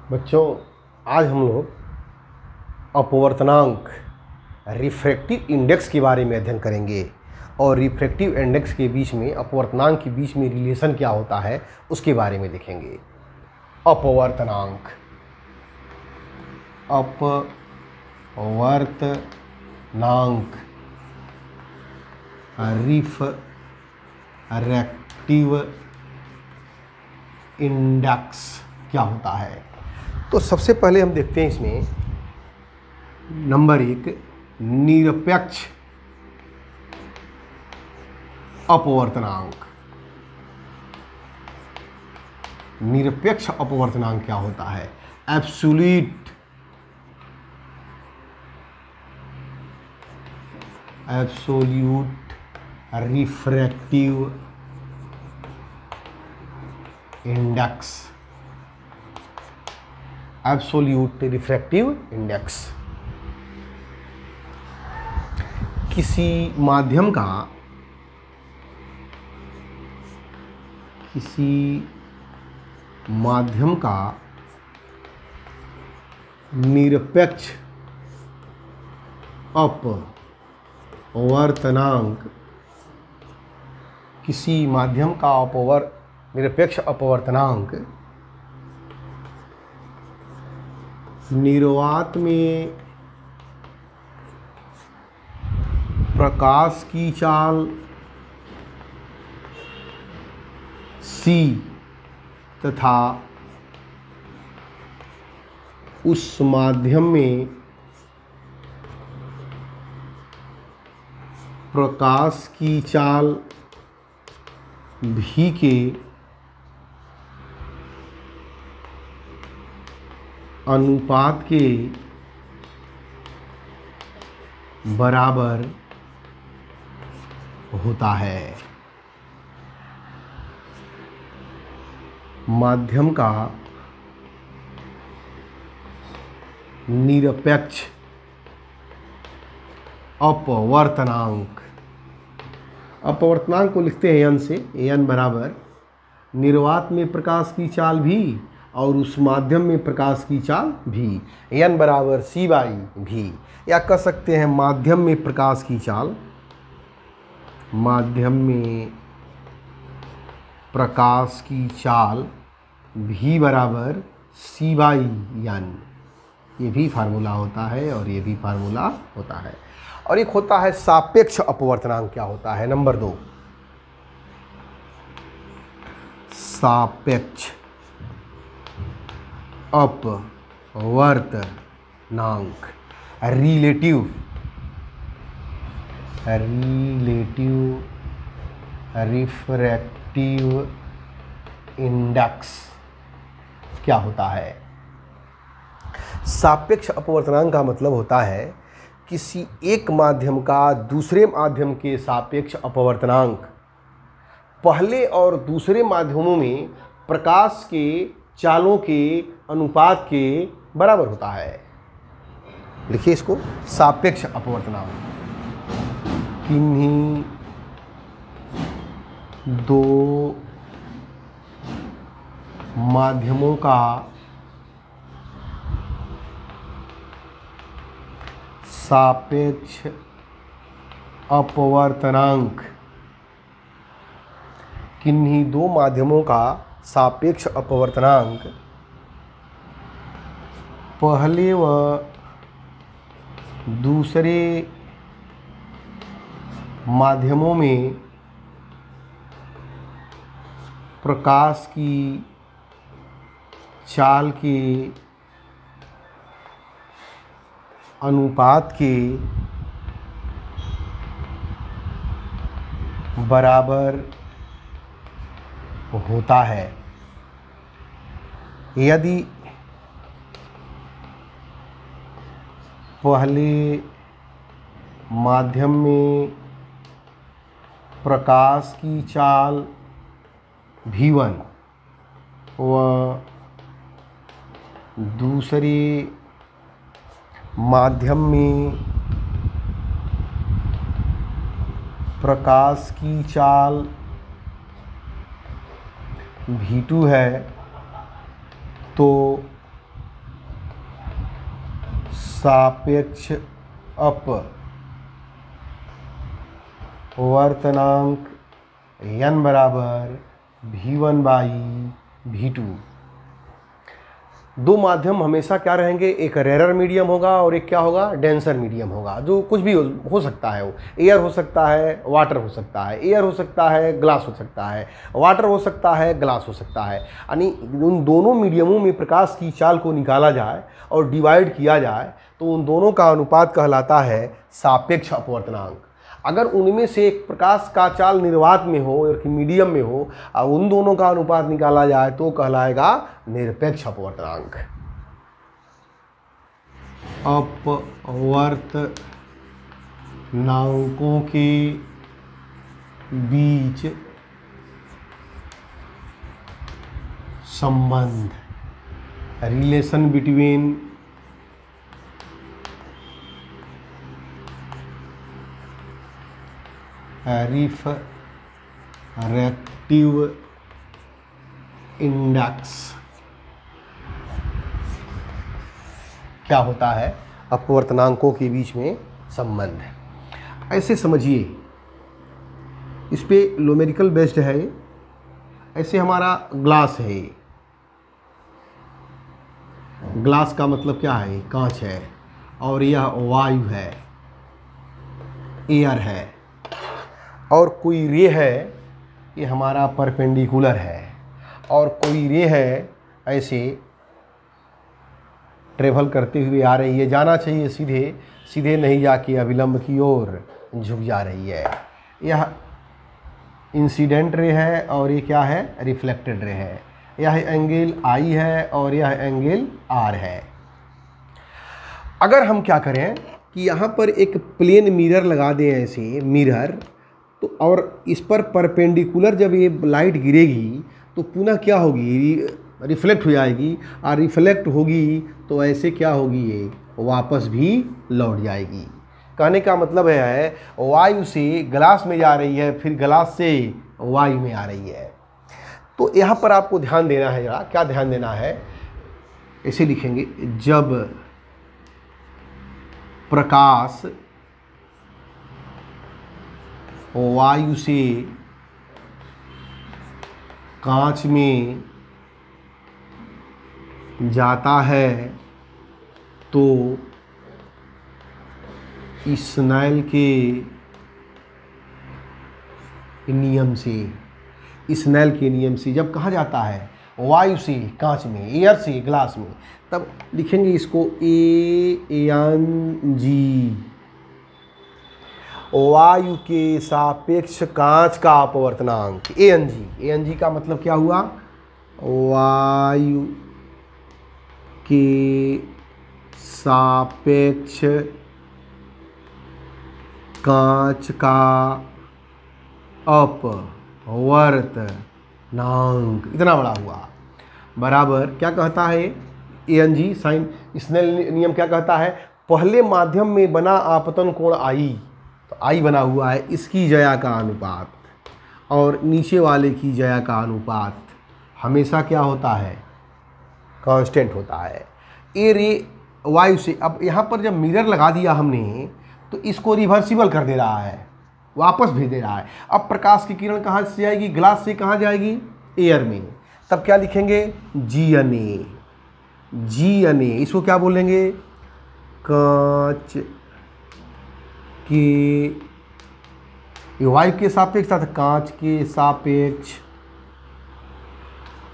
बच्चों, आज हम लोग अपवर्तनांक रिफ्रैक्टिव इंडेक्स के बारे में अध्ययन करेंगे और रिफ्रैक्टिव इंडेक्स के बीच में अपवर्तनांक के बीच में रिलेशन क्या होता है उसके बारे में देखेंगे। अपवर्तनांक रिफ्रैक्टिव इंडेक्स क्या होता है। तो सबसे पहले हम देखते हैं इसमें नंबर 1 निरपेक्ष अपवर्तनांक। निरपेक्ष अपवर्तनांक क्या होता है? Absolute refractive index. Absolute refractive index किसी माध्यम का निरपेक्ष अपवर्तनांक, किसी माध्यम का निरपेक्ष अपवर्तनांक निर्वात में प्रकाश की चाल c तथा उस माध्यम में प्रकाश की चाल v के अनुपात के बराबर होता है। माध्यम का निरपेक्ष अपवर्तनांक को लिखते हैं n से। n बराबर निर्वात में प्रकाश की चाल v और उस माध्यम में प्रकाश की चाल v। n बराबर c/v, या कह सकते हैं माध्यम में प्रकाश की चाल, माध्यम में प्रकाश की चाल v बराबर c/n। ये भी फार्मूला होता है और ये भी फार्मूला होता है। और एक होता है सापेक्ष अपवर्तनांक। क्या होता है? नंबर 2 सापेक्ष अपवर्तनांक। रिलेटिव रिफ्रैक्टिव इंडेक्स क्या होता है? सापेक्ष अपवर्तनांक का मतलब होता है किसी एक माध्यम का दूसरे माध्यम के सापेक्ष अपवर्तनांक पहले और दूसरे माध्यमों में प्रकाश के चालों के अनुपात के बराबर होता है। लिखिए इसको, सापेक्ष अपवर्तनांक किन्हीं दो माध्यमों का सापेक्ष अपवर्तनांक, किन्हीं दो माध्यमों का सापेक्ष अपवर्तनांक पहले व दूसरे माध्यमों में प्रकाश की चाल के अनुपात के बराबर होता है। यदि पहले माध्यम में प्रकाश की चाल v1 व दूसरे माध्यम में प्रकाश की चाल v2 है, तो सापेक्ष अपवर्तनांक n बराबर v1 बाई v2। दो माध्यम हमेशा क्या रहेंगे, एक रेरर मीडियम होगा और एक क्या होगा, डेंसर मीडियम होगा। जो कुछ भी हो सकता है, वो एयर हो सकता है, वाटर हो सकता है, एयर हो सकता है, ग्लास हो सकता है, वाटर हो सकता है, ग्लास हो सकता है। यानी उन दोनों मीडियमों में प्रकाश की चाल को निकाला जाए और डिवाइड किया जाए तो उन दोनों का अनुपात कहलाता है सापेक्ष अपवर्तनांक। अगर उनमें से एक प्रकाश का चाल निर्वात में हो और कि मीडियम में हो और उन दोनों का अनुपात निकाला जाए तो कहलाएगा निरपेक्ष अपवर्तनांक। अपवर्तनांकों के बीच संबंध, रिलेशन बिटवीन रिफ्रैक्टिव इंडेक्स क्या होता है, अपवर्तनांकों के बीच में संबंध। ऐसे समझिए, इस पे न्यूमेरिकल बेस्ड है। ऐसे हमारा ग्लास है, ग्लास का मतलब क्या है, कांच है, और यह वायु है, एयर है, और कोई रे है, ये हमारा परपेंडिकुलर है, और कोई रे है ऐसे ट्रेवल करते हुए आ रही है, जाना चाहिए सीधे, सीधे नहीं जाके अविलंब की ओर झुक जा रही है। यह इंसिडेंट रे है और ये क्या है, रिफ्लेक्टेड रे है। यह एंगल आई है और यह एंगल आर है। अगर हम क्या करें कि यहाँ पर एक प्लेन मिरर लगा दें, ऐसे मिरर, तो और इस पर परपेंडिकुलर जब ये लाइट गिरेगी तो पुनः क्या होगी, रिफ्लेक्ट हो जाएगी, और रिफ्लेक्ट होगी तो ऐसे क्या होगी, ये वापस भी लौट जाएगी। कहने का मतलब है वायु से ग्लास में जा रही है, फिर ग्लास से वायु में आ रही है। तो यहाँ पर आपको ध्यान देना है, जरा क्या ध्यान देना है, ऐसे लिखेंगे, जब प्रकाश वायु से कांच में जाता है तो स्नेल के नियम से, स्नेल के नियम से जब कहा जाता है वायु से कांच में, एयर से ग्लास में, तब लिखेंगे इसको ANG, वायु के सापेक्ष कांच का अपवर्तनांक। ANG का मतलब क्या हुआ, वायु के सापेक्ष कांच का अपवर्तनांक, इतना बड़ा हुआ, बराबर क्या कहता है ANG साइन, स्नेल नियम क्या कहता है, पहले माध्यम में बना आपतन कोण I, तो I बना हुआ है, इसकी ज्या का अनुपात और नीचे वाले की ज्या का अनुपात हमेशा क्या होता है, कांस्टेंट होता है। ए रे वायु से, अब यहाँ पर जब मिरर लगा दिया हमने तो इसको रिवर्सिबल कर दे रहा है, वापस भेज दे रहा है। अब प्रकाश की किरण कहाँ से जाएगी, ग्लास से कहाँ जाएगी, एयर में। तब क्या लिखेंगे, GNA, इसको क्या बोलेंगे, कांच के, वायु के सापेक्ष था, कांच के सापेक्ष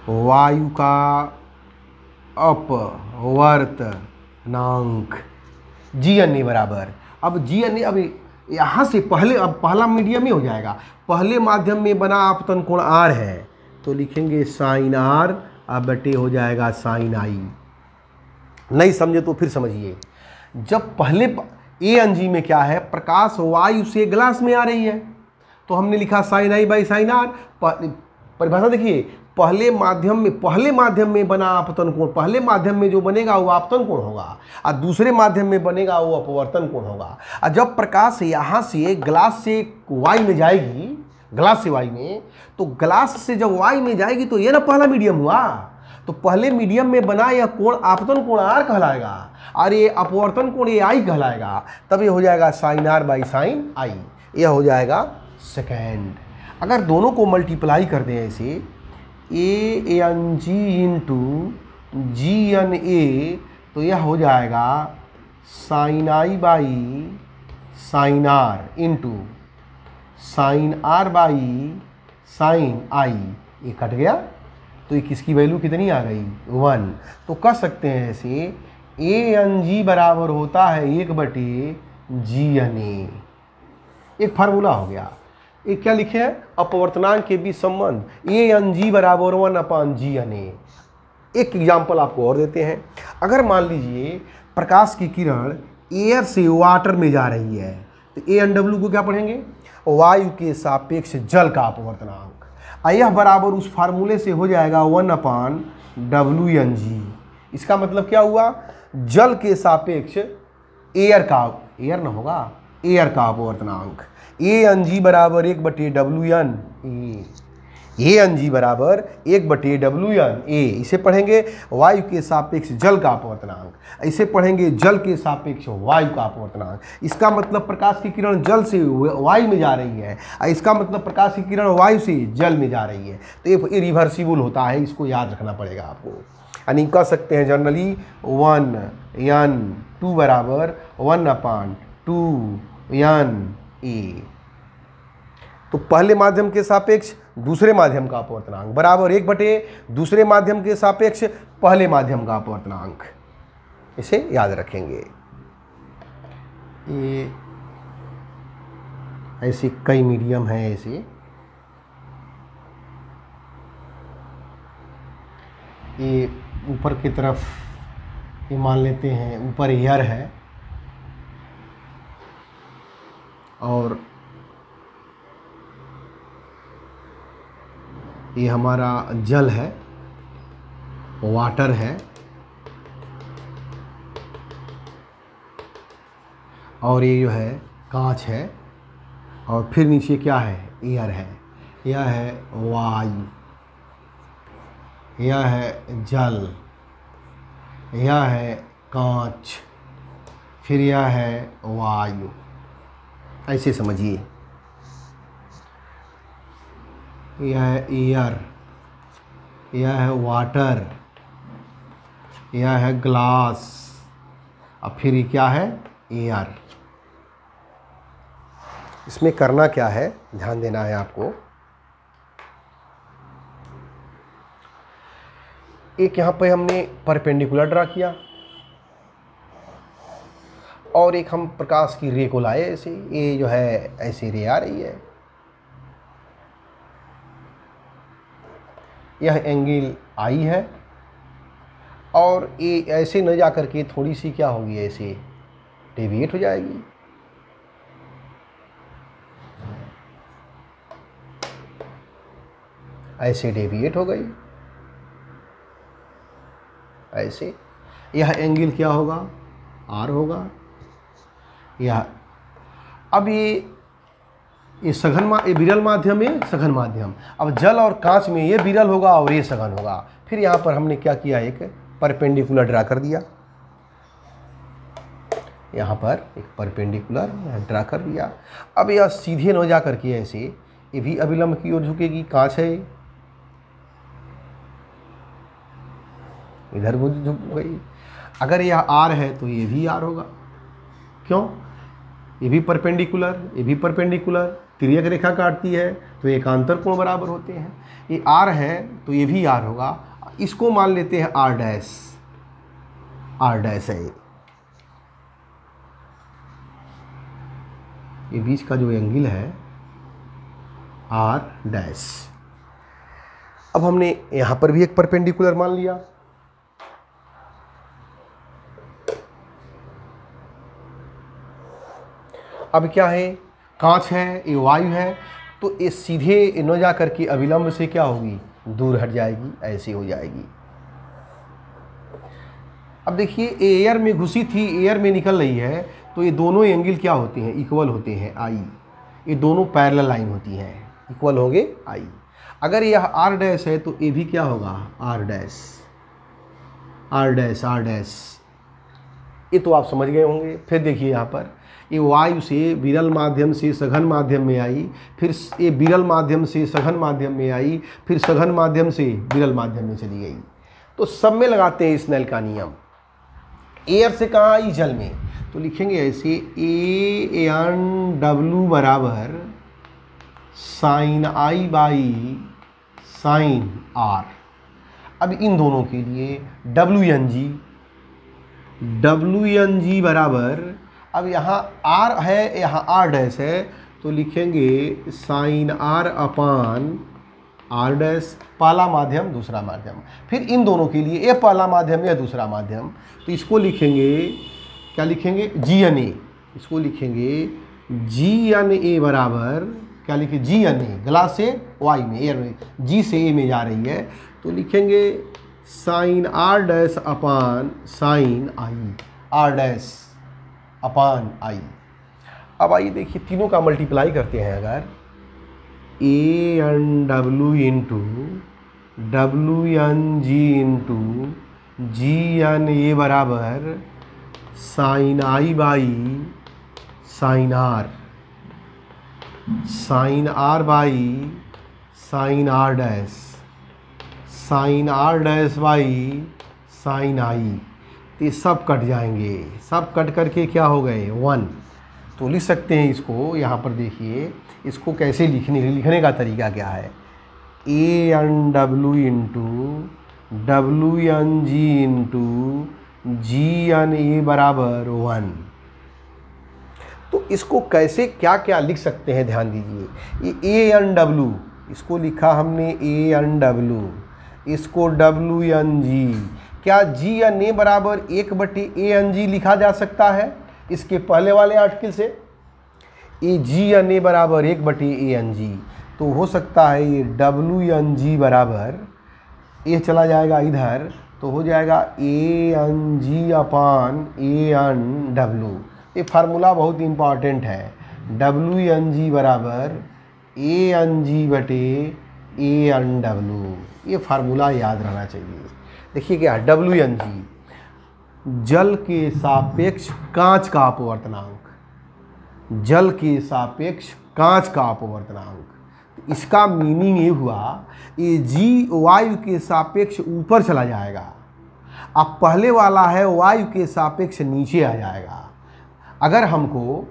वायु का अपवर्तनांक, GNA बराबर। अब GNA, अब यहाँ से पहले, अब पहला मीडियम ही हो जाएगा, पहले माध्यम में बना आपतन कोण R है तो लिखेंगे साइन R, अब बटे हो जाएगा साइन I। नहीं समझे तो फिर समझिए, जब पहले ANG में क्या है, प्रकाश वायु से ग्लास में आ रही है तो हमने लिखा sine I by sine R। परिभाषा देखिए, पहले माध्यम में बना आपतन कोण, पहले माध्यम में जो बनेगा वो आपतन कोण होगा और दूसरे माध्यम में बनेगा वो अपवर्तन कोण होगा। और जब प्रकाश यहाँ से ग्लास से वायु में जाएगी, ग्लास से वायु में, तो ग्लास से जब वायु में जाएगी तो ये ना पहला मीडियम हुआ, तो पहले मीडियम में बना यह कोण आपतन कोण आर कहलाएगा और ये अपवर्तन कोण ये आई कहलाएगा। तब ये हो जाएगा साइन आर बाई साइन आई, यह हो जाएगा सेकेंड। अगर दोनों को मल्टीप्लाई कर दें ऐसे ए N G into G N A, तो यह हो जाएगा sine I by sine R into sine R by sine I. ये कट गया तो ये किसकी वैल्यू कितनी आ गई 1। तो कह सकते हैं ऐसे ए एन जी बराबर होता है 1/जी एन ए। एक फार्मूला हो गया। एक क्या लिखे हैं अपवर्तनांक के बीच संबंध ए एन जी बराबर 1/जी एन ए। एक एग्जाम्पल आपको और देते हैं। अगर मान लीजिए प्रकाश की किरण एयर से वाटर में जा रही है तो ए एन डब्ल्यू को क्या पढ़ेंगे वायु के सापेक्ष जल का अपवर्तनांक। यह बराबर उस फार्मूले से हो जाएगा 1/WNG। इसका मतलब क्या हुआ जल के सापेक्ष एयर ना होगा एयर का अपवर्तनांक ANG बराबर 1/WN ANG बराबर 1/WN इसे पढ़ेंगे वायु के सापेक्ष जल का अपवर्तनांक, इसे पढ़ेंगे जल के सापेक्ष वायु का अपवर्तनांक। इसका मतलब प्रकाश की किरण जल से वायु में जा रही है, इसका मतलब प्रकाश की किरण वायु से जल में जा रही है। तो ये रिवर्सिबल होता है, इसको याद रखना पड़ेगा आपको। यानी कह सकते हैं जनरली 1n2 बराबर 1/2NA। तो पहले माध्यम के सापेक्ष दूसरे माध्यम का अपवर्तनांक बराबर 1/ दूसरे माध्यम के सापेक्ष पहले माध्यम का अपवर्तनांक। इसे याद रखेंगे। ये ऐसे कई मीडियम हैं ऐसे। ये ऊपर की तरफ ये मान लेते हैं ऊपर एयर है और ये हमारा जल है, वाटर है, और ये जो है कांच है, और फिर नीचे क्या है एयर है। यह है वायु, यह है जल, यह है कांच, फिर यह है वायु। ऐसे समझिए। यह है एयर, यह है वाटर, यह है ग्लास, और फिर ये क्या है एयर। इसमें करना क्या है ध्यान देना है आपको। एक यहाँ पे हमने परपेंडिकुलर ड्रा किया और एक हम प्रकाश की रे को लाए ऐसे, ये जो है ऐसी रे आ रही है। यह एंगल आई है और ये ऐसे न जा कर के थोड़ी सी क्या होगी ऐसे डेविएट हो जाएगी। ऐसे डेविएट हो गई ऐसे। यह एंगल क्या होगा आर होगा। यह अब ये सघन ये विरल माध्यम है, सघन माध्यम। अब जल और कांच में ये विरल होगा और ये सघन होगा। फिर यहाँ पर हमने क्या किया एक परपेंडिकुलर ड्रा कर दिया। यहाँ पर एक परपेंडिकुलर ड्रा कर दिया। अब यह सीधे न जा करके ऐसे ये भी अभिलंब की ओर झुकेगी। कांच है इधर झुक गई। अगर यह आर है तो ये भी आर होगा। क्यों? ये भी परपेंडिकुलर, ये भी परपेंडिकुलर, तिर्यक रेखा काटती है तो एकांतर कोण बराबर होते हैं। ये आर है तो ये भी आर होगा। इसको मान लेते हैं आर डैश, आर डैश है ये बीच का जो एंगल है आर डैश। अब हमने यहां पर भी एक परपेंडिकुलर मान लिया। अब क्या है कांच है, ये वायु है, तो ये सीधे न जा करके अभिलंब से क्या होगी दूर हट जाएगी, ऐसी हो जाएगी। अब देखिए एयर में घुसी थी, एयर में निकल रही है, तो ये दोनों एंगल क्या होते हैं इक्वल होते हैं आई। ये दोनों पैरेलल लाइन होती हैं, इक्वल होंगे आई। अगर यह आर डैश है तो ये भी क्या होगा R dash, R dash R dash, ये तो आप समझ गए होंगे। फिर देखिए यहाँ पर ये वायु से विरल माध्यम से सघन माध्यम में आई, फिर ये विरल माध्यम से सघन माध्यम में आई, फिर सघन माध्यम से विरल माध्यम में चली गई। तो सब में लगाते हैं स्नेल का नियम। एयर से कहाँ आई? जल में। तो लिखेंगे ऐसे ए एन डब्ल्यू बराबर sine I by sine R. अब इन दोनों के लिए डब्ल्यू एन जी बराबर, अब यहाँ आर है यहाँ आर डैश है, तो लिखेंगे sine R upon R dash, पहला माध्यम दूसरा माध्यम। फिर इन दोनों के लिए ये पहला माध्यम या दूसरा माध्यम, तो इसको लिखेंगे क्या लिखेंगे? जी एन ए। इसको लिखेंगे जी एन ए बराबर क्या लिखे? जी एन ए, ग्लास से वाई में, एयर में, जी से ए में जा रही है, तो लिखेंगे sine R dash upon sine I, R dash upon I. अब आइए देखिए तीनों का मल्टीप्लाई करते हैं। अगर A N W into W N G into G N A बराबर sine I by sine R, sine R by sine R dash, sine R dash by sine I, तो ये सब कट जाएंगे। सब कट करके क्या हो गए? 1। तो लिख सकते हैं इसको, यहाँ पर देखिए इसको कैसे लिखने का तरीका क्या है? A N W into W N G into G N A बराबर 1। तो इसको कैसे क्या क्या लिख सकते हैं ध्यान दीजिए। ये ए एन डब्ल्यू, इसको लिखा हमने ए एन डब्ल्यू, इसको डब्ल्यू एन जी। क्या जी एन ए बराबर 1/a_n_g लिखा जा सकता है इसके पहले वाले आर्टिकल से? ये जी एन ए बराबर 1/a_n_g, तो हो सकता है ये डब्ल्यू एन जी बराबर, ये चला जाएगा इधर, तो हो जाएगा a_n_g अपान a_n_w। ये फार्मूला बहुत इंपॉर्टेंट है। डब्ल्यू एन जी बराबर a_n_g/a_n_w, ये फार्मूला याद रहना चाहिए। देखिए क्या, डब्ल्यू एन जी जल के सापेक्ष कांच का अपवर्तनांक, जल के सापेक्ष कांच का अपवर्तनांक। इसका मीनिंग ये हुआ, ये जी वायु के सापेक्ष ऊपर चला जाएगा, अब पहले वाला है वायु के सापेक्ष नीचे आ जाएगा। अगर हमको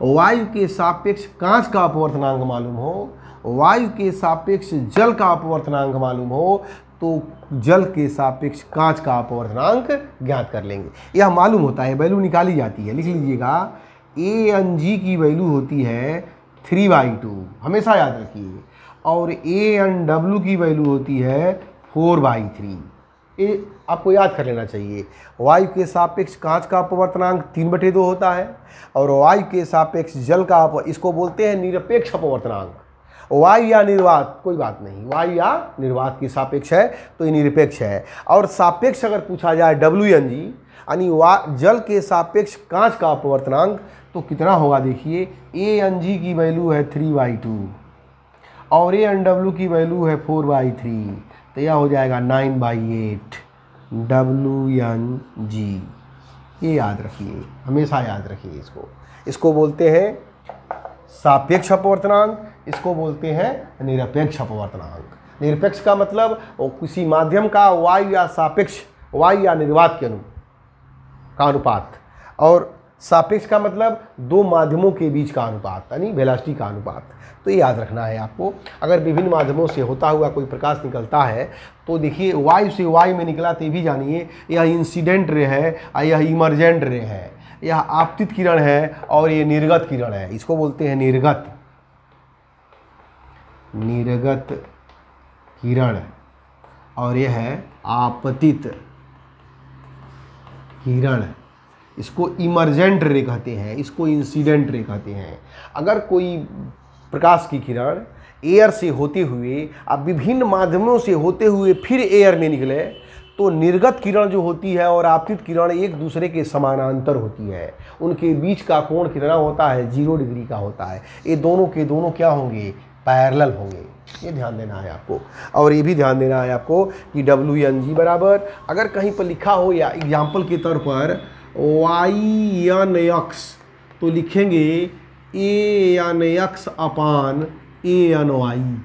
वायु के सापेक्ष कांच का अपवर्तनांक मालूम हो, वायु के सापेक्ष जल का अपवर्तनांक मालूम हो, तो जल के सापेक्ष कांच का अपवर्तनांक ज्ञात कर लेंगे। यह मालूम होता है, वैल्यू निकाली जाती है। लिख लीजिएगा a_n_g की वैल्यू होती है 3/2, हमेशा याद रखिए, और a_n_w की वैल्यू होती है 4/3। ये आपको याद कर लेना चाहिए। वायु के सापेक्ष कांच का अपवर्तनांक 3/2 होता है, और वायु के सापेक्ष जल का इसको बोलते हैं निरपेक्ष अपवर्तनांक। वायु या निर्वात कोई बात नहीं, वायु या निर्वात की सापेक्ष है तो ये निरपेक्ष है। और सापेक्ष अगर पूछा जाए डब्ल्यू एन जी यानी जल के सापेक्ष कांच का अपवर्तनांक, तो कितना होगा? देखिए a_n_g की वैल्यू है 3/2 और a_n_w की वैल्यू है 4/3, तो यह हो जाएगा 9/8 WN_G। ये याद रखिए, हमेशा याद रखिए इसको। इसको बोलते हैं सापेक्ष अपवर्तनांक, इसको बोलते हैं निरपेक्ष अपवर्तनांक। निरपेक्ष का मतलब किसी माध्यम का वायु या सापेक्ष, वायु या निर्वात के का अनुपात, और सापेक्ष का मतलब दो माध्यमों के बीच का अनुपात यानी वेलोसिटी का अनुपात। तो ये याद रखना है आपको। अगर विभिन्न माध्यमों से होता हुआ कोई प्रकाश निकलता है तो देखिए वायु से वायु में निकला तो भी जानिए यह इंसिडेंट रे है, यह इमर्जेंट रे है, यह आपतित किरण है और ये निर्गत किरण है। इसको बोलते हैं निर्गत किरण, और यह है आपतित किरण। इसको इमर्जेंट रे कहते हैं, इसको इंसिडेंट रे कहते हैं। अगर कोई प्रकाश की किरण एयर से होते हुए अब विभिन्न माध्यमों से होते हुए फिर एयर में निकले तो निर्गत किरण जो होती है और आपतित किरण एक दूसरे के समानांतर होती है। उनके बीच का कोण कितना होता है? 0 डिग्री का होता है। ये दोनों के दोनों क्या होंगे? पैरेलल होंगे, ये ध्यान देना है आपको। और ये भी ध्यान देना है आपको कि WNG बराबर, अगर कहीं पर लिखा हो या एग्जाम्पल के तौर पर YNX तो लिखेंगे ANX अपान ANY।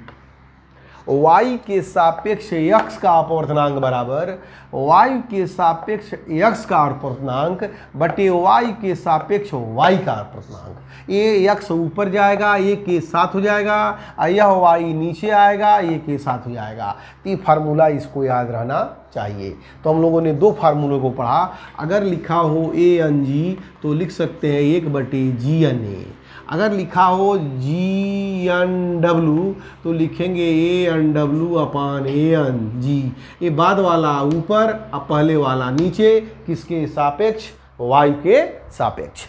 y के सापेक्ष x का अपवर्तनांक बराबर y के सापेक्ष x का अपवर्तनांक बटे y के सापेक्ष y का अपवर्तनांक। ये x ऊपर जाएगा, ये के साथ हो जाएगा, और यह y नीचे आएगा, ये के साथ हो जाएगा। तो ये फार्मूला इसको याद रहना चाहिए। तो हम लोगों ने दो फार्मूलों को पढ़ा। अगर लिखा हो ANG तो लिख सकते हैं 1/GNA। अगर लिखा हो GNW तो लिखेंगे ANW अपान ANG। ये बाद वाला ऊपर और पहले वाला नीचे, किसके सापेक्ष? y के सापेक्ष।